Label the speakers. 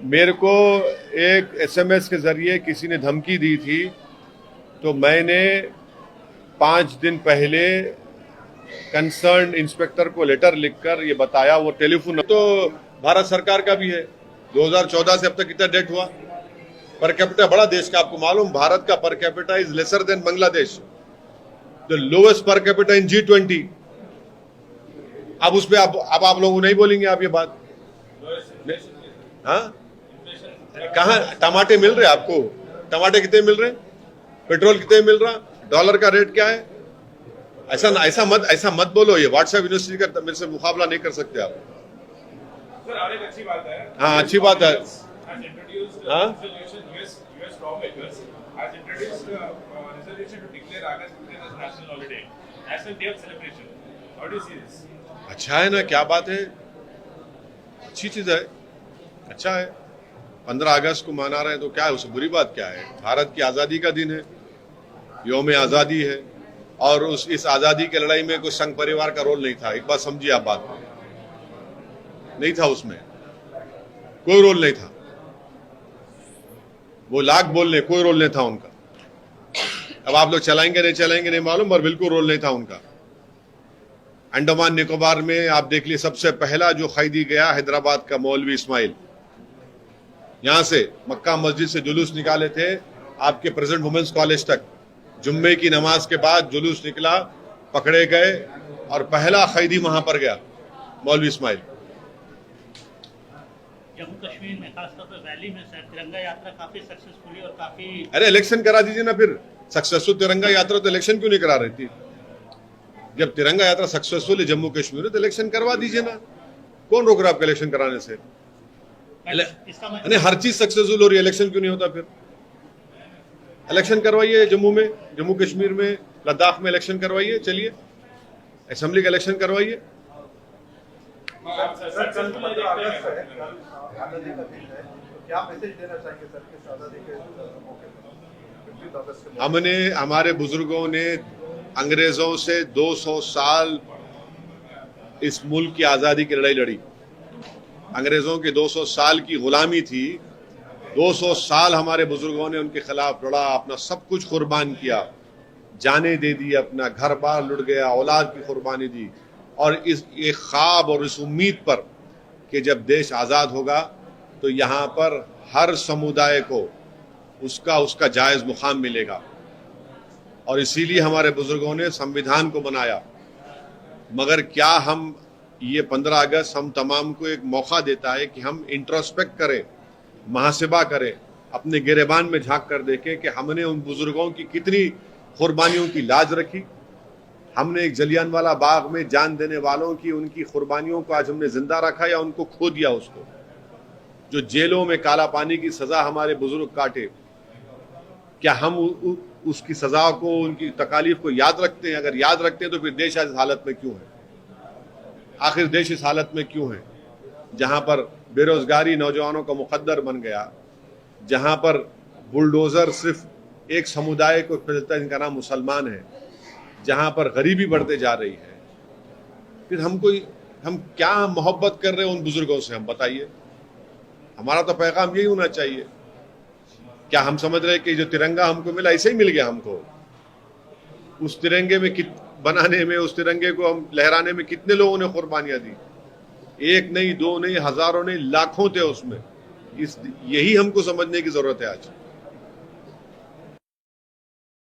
Speaker 1: मेरे को एक एसएमएस के जरिए किसी ने धमकी दी थी, तो मैंने 5 दिन पहले कंसर्न इंस्पेक्टर को लेटर लिखकर ये बताया। वो टेलीफोन तो भारत सरकार का भी है। 2014 से अब तक कितना डेट हुआ? पर कैपिटा बड़ा देश का आपको मालूम, भारत का per capita is lesser than Bangladesh, the lowest per capita in G20। अब उस पे अब आप लोग नहीं बोलेंगे आप ये बात? हाँ, कहाँ टमाटे मिल रहे आपको? टमाटे कितने मिल रहे? पेट्रोल कितने मिल रहा? डॉलर का रेट क्या है? ऐसा मत बोलो। ये व्हाट्सएप यूनिवर्सिटी का मेरे से मुकाबला नहीं कर सकते आप।
Speaker 2: सर, और एक अच्छी बात है।
Speaker 1: हाँ, अच्छी बात है। हाँ, अच्छा है ना, क्या बात है, अच्छी चीज है, अच्छा है। 15 अगस्त को मना रहे हैं तो क्या है, उससे बुरी बात क्या है? भारत की आजादी का दिन है, यौम आजादी है, और इस आजादी की लड़ाई में कोई संघ परिवार का रोल नहीं था। एक बात समझिए आप, बात नहीं था, उसमें कोई रोल नहीं था। वो लाख बोल ले, कोई रोल नहीं था उनका। अब आप लोग चलाएंगे नहीं मालूम, और बिल्कुल रोल नहीं था उनका। अंडमान निकोबार में आप देख लीजिए, सबसे पहला जो खैदी गया हैदराबाद का मौलवी इस्माइल, यहां से मक्का मस्जिद से जुलूस निकाले थे आपके प्रेसिडेंट वुमेन्स कॉलेज तक। जुम्मे की नमाज के बाद जुलूस निकला, पकड़े गए, और पहला खैदी वहां पर गया मौलवी इस्माइल।
Speaker 3: जम्मू कश्मीर में खासतौर पर वैली में सर तिरंगा यात्रा काफी सक्सेसफुली और काफी।
Speaker 1: अरे इलेक्शन करा दीजिए ना फिर। सक्सेसफुल तिरंगा यात्रा तो इलेक्शन क्यों नहीं करा रही थी? जब तिरंगा यात्रा सक्सेसफुल है जम्मू कश्मीर में, तो इलेक्शन करवा दीजिए ना। कौन रोक रहा है आपका इलेक्शन कराने से? हर चीज सक्सेसफुल हो रही है, इलेक्शन क्यों नहीं होता फिर? इलेक्शन करवाइए जम्मू में, जम्मू कश्मीर में, लद्दाख में इलेक्शन करवाइए। चलिए, असेंबली का इलेक्शन करवाइए। हमने, हमारे बुजुर्गों ने अंग्रेजों से 200 साल इस मुल्क की आजादी की लड़ाई लड़ी। अंग्रेजों की 200 साल की गुलामी थी। 200 साल हमारे बुजुर्गों ने उनके खिलाफ लड़ा, अपना सब कुछ कुर्बान किया, जाने दे दी, अपना घर बार लुट गया, औलाद की कुर्बानी दी, और इस एक ख्वाब और इस उम्मीद पर कि जब देश आज़ाद होगा तो यहाँ पर हर समुदाय को उसका जायज़ मुकाम मिलेगा। और इसीलिए हमारे बुजुर्गों ने संविधान को बनाया। मगर क्या हम ये 15 अगस्त हम तमाम को एक मौका देता है कि हम इंट्रोस्पेक्ट करें, मुहासिबा करें, अपने गिरेबान में झांक कर देखें कि हमने उन बुजुर्गों की कितनी कुर्बानियों की लाज रखी। हमने एक जलियांवाला बाग में जान देने वालों की, उनकी कुर्बानियों को आज हमने जिंदा रखा या उनको खो दिया। उसको जो जेलों में काला पानी की सजा हमारे बुजुर्ग काटे, क्या हम उसकी सजा को, उनकी तकालीफ को याद रखते हैं? अगर याद रखते हैं तो फिर देश आज इस हालत में क्यों है? आखिर देश इस हालत में क्यों है जहां पर बेरोजगारी नौजवानों का मुकद्दर बन गया, जहां पर बुलडोजर सिर्फ एक समुदाय को चलता है जिनका नाम मुसलमान है, जहां पर गरीबी बढ़ते जा रही है। फिर हम क्या मोहब्बत कर रहे हैं उन बुजुर्गों से? हम बताइए। हमारा तो पैगाम यही होना चाहिए। क्या हम समझ रहे हैं कि जो तिरंगा हमको मिला ऐसे ही मिल गया हमको? उस तिरंगे में बनाने में, उस तिरंगे को हम लहराने में कितने लोगों ने कुर्बानियां दी? एक नहीं, दो नहीं, हजारों नहीं, लाखों थे उसमें। यही हमको समझने की जरूरत है आज।